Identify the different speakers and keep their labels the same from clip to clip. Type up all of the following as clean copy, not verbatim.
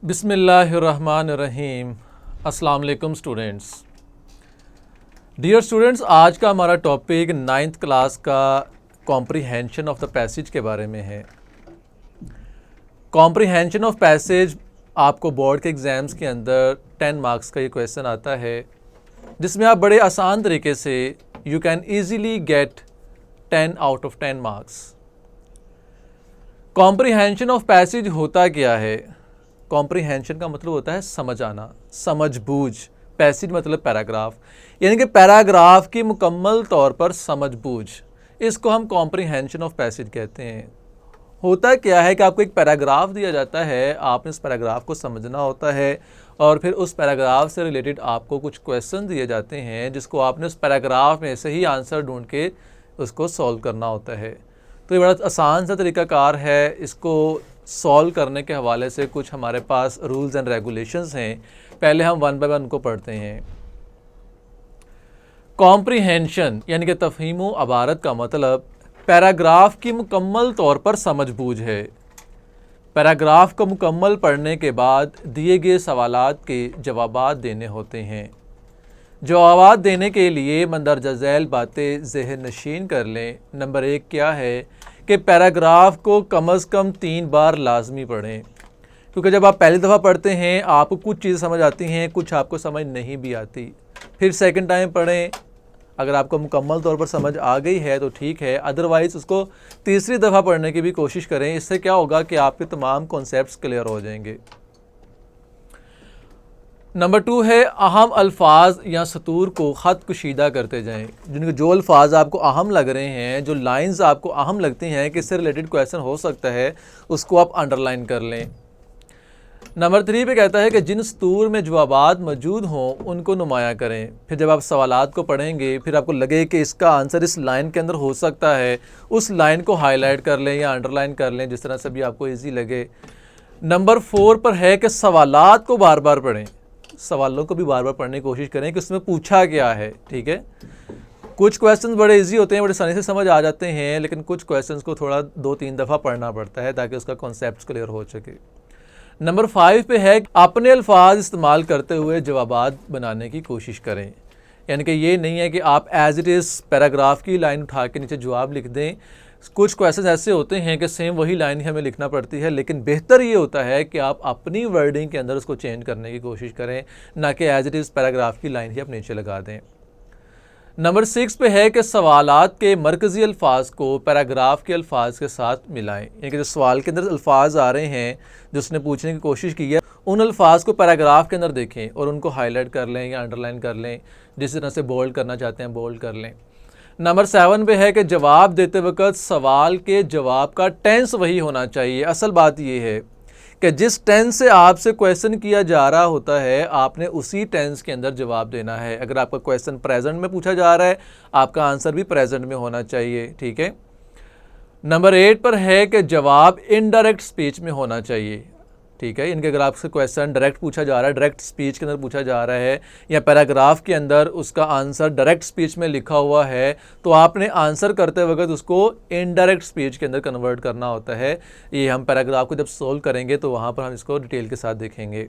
Speaker 1: बिस्मिल्लाहिर्रहमानिर्रहीम। अस्सलाम वालेकुम स्टूडेंट्स। डियर स्टूडेंट्स, आज का हमारा टॉपिक 9th क्लास का कॉम्प्रीहेंशन ऑफ द पैसेज के बारे में है। कॉम्प्रीहेंशन ऑफ पैसेज आपको बोर्ड के एग्ज़ाम्स के अंदर 10 मार्क्स का ये क्वेश्चन आता है, जिसमें आप बड़े आसान तरीके से you can easily get 10 out of 10 marks. Comprehension of passage होता क्या है? कॉम्प्रीहेंशन का मतलब होता है समझ आना, समझ बूझ। पैसेज मतलब पैराग्राफ, यानी कि पैराग्राफ की मुकम्मल तौर पर समझ बूझ, इसको हम कॉम्प्रीहेंशन ऑफ पैसेज कहते हैं। होता क्या है कि आपको एक पैराग्राफ दिया जाता है, आपने उस पैराग्राफ को समझना होता है और फिर उस पैराग्राफ से रिलेटेड आपको कुछ क्वेश्चन दिए जाते हैं, जिसको आपने उस पैराग्राफ में से ही आंसर ढूंढ के उसको सॉल्व करना होता है। तो ये बड़ा आसान सा तरीक़ाकार है। इसको सॉल्व करने के हवाले से कुछ हमारे पास रूल्स एंड रेगुलेशंस हैं। पहले हम वन बाय वन को पढ़ते हैं। कॉम्प्रीहेंशन यानी कि तफ़हीम व अबारत का मतलब पैराग्राफ की मुकम्मल तौर पर समझ बूझ है। पैराग्राफ को मुकम्मल पढ़ने के बाद दिए गए सवालात के जवाबात देने होते हैं। जवाबात देने के लिए मंदरजा झैल बातें ज़हन नशीन कर लें। नंबर 1 क्या है कि पैराग्राफ को कम अज़ कम 3 बार लाजमी पढ़ें, क्योंकि जब आप पहली दफ़ा पढ़ते हैं आपको कुछ चीज़ें समझ आती हैं, कुछ आपको समझ नहीं भी आती। फिर सेकंड टाइम पढ़ें, अगर आपको मुकम्मल तौर पर समझ आ गई है तो ठीक है, अदरवाइज़ उसको तीसरी दफ़ा पढ़ने की भी कोशिश करें। इससे क्या होगा कि आपके तमाम कॉन्सेप्ट्स क्लियर हो जाएंगे। नंबर 2 है अहम अल्फाज या सतूर को ख़त कशीदा करते जाएं। जिनके जो अल्फाज आपको अहम लग रहे हैं, जो लाइंस आपको अहम लगती हैं कि इससे रिलेटेड क्वेश्चन हो सकता है, उसको आप अंडरलाइन कर लें। नंबर 3 पे कहता है कि जिन सतूर में जवाबात मौजूद हों उनको नुमाया करें। फिर जब आप सवालात को पढ़ेंगे, फिर आपको लगे कि इसका आंसर इस लाइन के अंदर हो सकता है, उस लाइन को हाईलाइट कर लें या अंडरलाइन कर लें, जिस तरह से भी आपको ईजी लगे। नंबर 4 पर है कि सवालात को बार बार पढ़ें। सवालों को भी बार बार पढ़ने की कोशिश करें कि उसमें पूछा क्या है। ठीक है, कुछ क्वेश्चंस बड़े इजी होते हैं, बड़े आसानी से समझ आ जाते हैं, लेकिन कुछ क्वेश्चंस को थोड़ा 2-3 दफ़ा पढ़ना पड़ता है ताकि उसका कॉन्सेप्ट क्लियर हो सके। नंबर 5 पे है अपने अल्फाज इस्तेमाल करते हुए जवाबात बनाने की कोशिश करें। यानी कि ये नहीं है कि आप एज इट इज़ पैराग्राफ की लाइन उठा के नीचे जवाब लिख दें। कुछ क्वेश्चन ऐसे होते हैं कि सेम वही लाइन ही हमें लिखना पड़ती है, लेकिन बेहतर ये होता है कि आप अपनी वर्डिंग के अंदर उसको चेंज करने की कोशिश करें, ना कि एज इट इज़ पैराग्राफ की लाइन ही आप नीचे लगा दें। नंबर 6 पे है कि सवालात के मरकज़ी अल्फाज को पैराग्राफ के अल्फाज के साथ मिलाएं। यानी कि जो सवाल के अंदर अल्फाज आ रहे हैं जो उसने पूछने की कोशिश की है, उन अल्फाज को पैराग्राफ के अंदर देखें और उनको हाईलाइट कर लें या अंडरलाइन कर लें, जिस तरह से बोल्ड करना चाहते हैं बोल्ड कर लें। नंबर 7 पे है कि जवाब देते वक्त सवाल के जवाब का टेंस वही होना चाहिए। असल बात यह है कि जिस टेंस से आपसे क्वेश्चन किया जा रहा होता है, आपने उसी टेंस के अंदर जवाब देना है। अगर आपका क्वेश्चन प्रेजेंट में पूछा जा रहा है, आपका आंसर भी प्रेजेंट में होना चाहिए। ठीक है। नंबर 8 पर है कि जवाब इनडायरेक्ट स्पीच में होना चाहिए। ठीक है, इनके अगर आपसे क्वेश्चन डायरेक्ट पूछा जा रहा है, डायरेक्ट स्पीच के अंदर पूछा जा रहा है, या पैराग्राफ के अंदर उसका आंसर डायरेक्ट स्पीच में लिखा हुआ है, तो आपने आंसर करते वक्त उसको इनडायरेक्ट स्पीच के अंदर कन्वर्ट करना होता है। ये हम पैराग्राफ को जब सोल्व करेंगे तो वहाँ पर हम इसको डिटेल के साथ देखेंगे।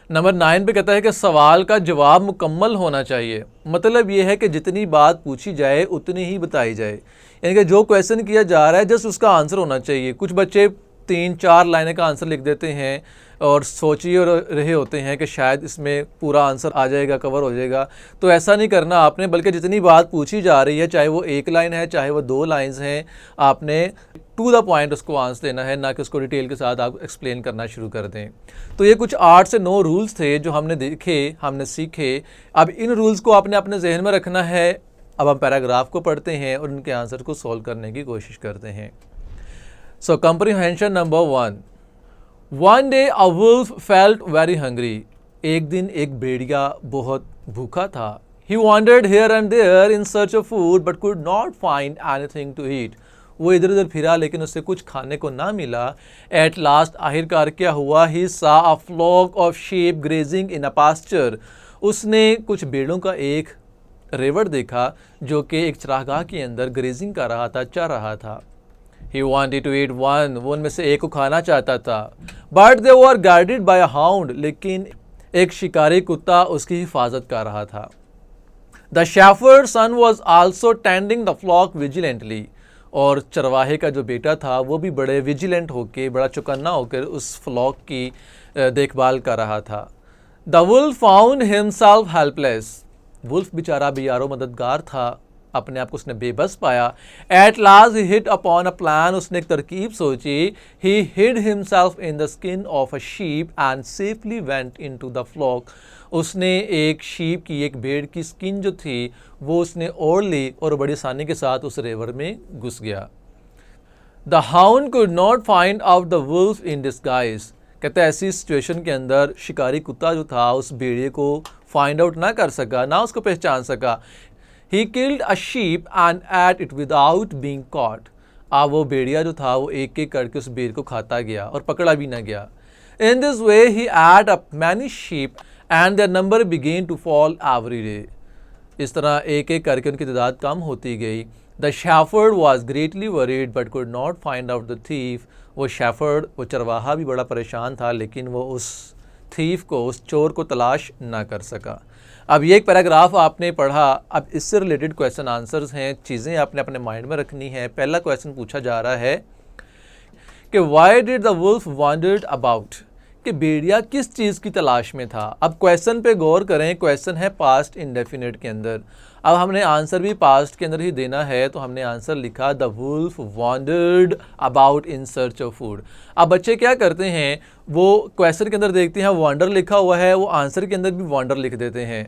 Speaker 1: नंबर 9 पे कहता है कि सवाल का जवाब मुकम्मल होना चाहिए। मतलब ये है कि जितनी बात पूछी जाए उतनी ही बताई जाए, यानी कि जो क्वेश्चन किया जा रहा है जस्ट उसका आंसर होना चाहिए। कुछ बच्चे 3-4 लाइनें का आंसर लिख देते हैं और सोच ही रहे होते हैं कि शायद इसमें पूरा आंसर आ जाएगा, कवर हो जाएगा। तो ऐसा नहीं करना आपने, बल्कि जितनी बात पूछी जा रही है, चाहे वो 1 लाइन है चाहे वो 2 लाइन्स हैं, आपने टू द पॉइंट उसको आंसर देना है, ना कि उसको डिटेल के साथ आप एक्सप्लेन करना शुरू कर दें। तो ये कुछ 8 से 9 रूल्स थे जो हमने देखे, हमने सीखे। अब इन रूल्स को आपने अपने जहन में रखना है। अब हम पैराग्राफ को पढ़ते हैं और उनके आंसर को सॉल्व करने की कोशिश करते हैं। So comprehension number 1. One day a wolf felt very hungry. एक दिन एक भेड़िया बहुत भूखा था। He wandered here and there in search of food but could not find anything to eat. वो इधर उधर फिरा लेकिन उससे कुछ खाने को ना मिला। At last आखिरकार क्या हुआ? He saw a flock of sheep grazing in a pasture. उसने कुछ भेड़ों का एक रेवड़ देखा जो कि एक चरागाह के अंदर ग्रेजिंग कर रहा था, चर रहा था। He wanted to eat one. वो उनमें से एक को खाना चाहता था. But they were guarded by a hound. लेकिन एक शिकारी कुत्ता उसकी हिफाजत कर रहा था. The shepherd's son was also tending the flock vigilantly. और चरवाहे का जो बेटा था वो भी बड़े विजिलेंट होके, बड़ा चौकन्ना होकर उस फ्लॉक की देखभाल कर रहा था. The wolf found himself helpless. Wolf बेचारा भी यारो मददगार था, अपने आप को उसने बेबस पाया. At last he hit upon a plan. उसने एक तरकीब सोची. He hid himself in the skin of a sheep and safely went into the flock. उसने एक शीप की, एक भेड़ की स्किन जो थी वो उसने ओढ़ ली और बड़ी आसानी के साथ उस रिवर में घुस गया. The hound could not find out the wolf in disguise. कहते हैं ऐसी सिचुएशन के अंदर शिकारी कुत्ता जो था उस भेड़िए को फाइंड आउट ना कर सका, ना उसको पहचान सका. He killed a sheep and ate it without being caught. अब वो भेड़िया जो था वो एक एक करके उस भेड़ को खाता गया और पकड़ा भी ना गया. In this way he ate up many sheep and their number began to fall every day. इस तरह एक एक करके उनकी तादाद कम होती गई. The shepherd was greatly worried but could not find out the thief. वो शेफर्ड, वो चरवाहा भी बड़ा परेशान था लेकिन वो उस थीफ को, उस चोर को तलाश ना कर सका. अब ये एक पैराग्राफ आपने पढ़ा. अब इससे रिलेटेड क्वेश्चन आंसर्स हैं, चीज़ें आपने अपने माइंड में रखनी है. पहला क्वेश्चन पूछा जा रहा है कि why did the wolf wondered about, कि भेड़िया किस चीज़ की तलाश में था. अब क्वेश्चन पे गौर करें. क्वेश्चन है पास्ट इंडेफिनिट के अंदर. अब हमने आंसर भी पास्ट के अंदर ही देना है, तो हमने आंसर लिखा the wolf wondered about in search of food. अब बच्चे क्या करते हैं, वो क्वेश्चन के अंदर देखते हैं वॉन्डर लिखा हुआ है, वो आंसर के अंदर भी वॉन्डर लिख देते हैं.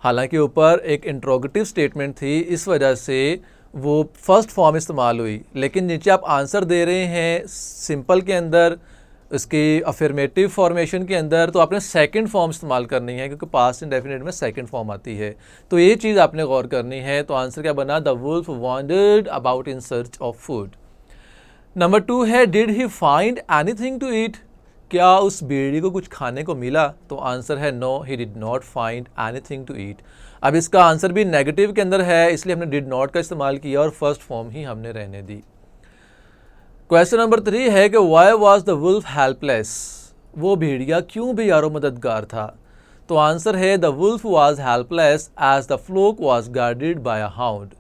Speaker 1: हालांकि ऊपर एक इंट्रोगेटिव स्टेटमेंट थी, इस वजह से वो फर्स्ट फॉर्म इस्तेमाल हुई. लेकिन नीचे आप आंसर दे रहे हैं सिंपल के अंदर, इसकी अफर्मेटिव फॉर्मेशन के अंदर, तो आपने सेकंड फॉर्म इस्तेमाल करनी है क्योंकि पास्ट इंडेफिनिट में सेकंड फॉर्म आती है. तो ये चीज़ आपने गौर करनी है. तो आंसर क्या बना, the wolf wondered about in search of food. Number 2 है did he find anything to eat, क्या उस भेड़िए को कुछ खाने को मिला. तो आंसर है no, he did not find anything to eat. अब इसका आंसर भी नेगेटिव के अंदर है, इसलिए हमने डिड नॉट का इस्तेमाल किया और फर्स्ट फॉर्म ही हमने रहने दी. क्वेश्चन नंबर 3 है कि why was the wolf helpless, वो भेड़िया क्यों भी यारो मददगार था. तो आंसर है the wolf was helpless as the flock was guarded by a hound.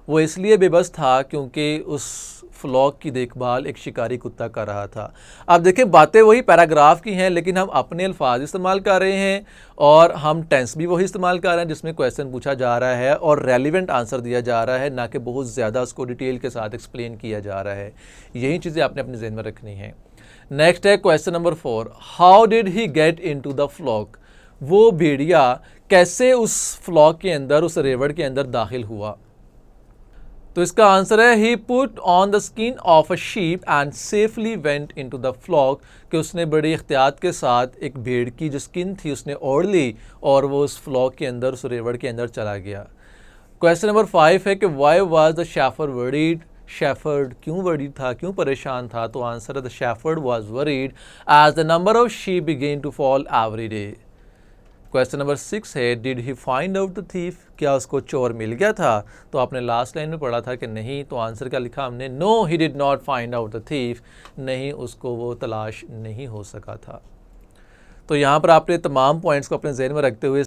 Speaker 1: वो इसलिए बेबस था क्योंकि उस फ्लॉक की देखभाल एक शिकारी कुत्ता कर रहा था. अब देखिए बातें वही पैराग्राफ की हैं लेकिन हम अपने अल्फाज इस्तेमाल कर रहे हैं और हम टेंस भी वही इस्तेमाल कर रहे हैं जिसमें क्वेश्चन पूछा जा रहा है और रेलिवेंट आंसर दिया जा रहा है, ना कि बहुत ज़्यादा उसको डिटेल के साथ एक्सप्लेन किया जा रहा है. यही चीज़ें आपने अपने जहन में रखनी है. नेक्स्ट है question number 4, how did he get into the flock, वो भेड़िया कैसे उस फ्लॉक के अंदर, उस रेवड़ के अंदर दाखिल हुआ. तो इसका आंसर है he put on the skin of a sheep and safely went into the flock, कि उसने बड़ी एहतियात के साथ एक भेड़ की जो स्किन थी उसने ओढ़ ली और वो उस फ्लॉक के अंदर, उस रेवड़ के अंदर चला गया. क्वेश्चन नंबर 5 है कि why was the shepherd worried, shepherd क्यों वरीड था, क्यों परेशान था. तो आंसर है the shepherd was worried as the number of sheep began to fall every day. Question number 6 है did he find out the thief, क्या उसको चोर मिल गया था. तो आपने लास्ट लाइन में पढ़ा था कि नहीं, तो आंसर क्या लिखा हमने, no he did not find out the thief, नहीं उसको वो तलाश नहीं हो सका था. तो यहाँ पर आपने तमाम पॉइंट्स को अपने जहन में रखते हुए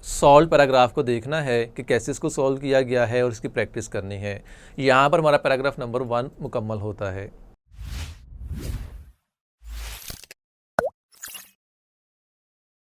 Speaker 1: सॉल्व पैराग्राफ को देखना है कि कैसे इसको सॉल्व किया गया है और इसकी प्रैक्टिस करनी है. यहाँ पर हमारा पैराग्राफ नंबर 1 मुकम्मल होता है.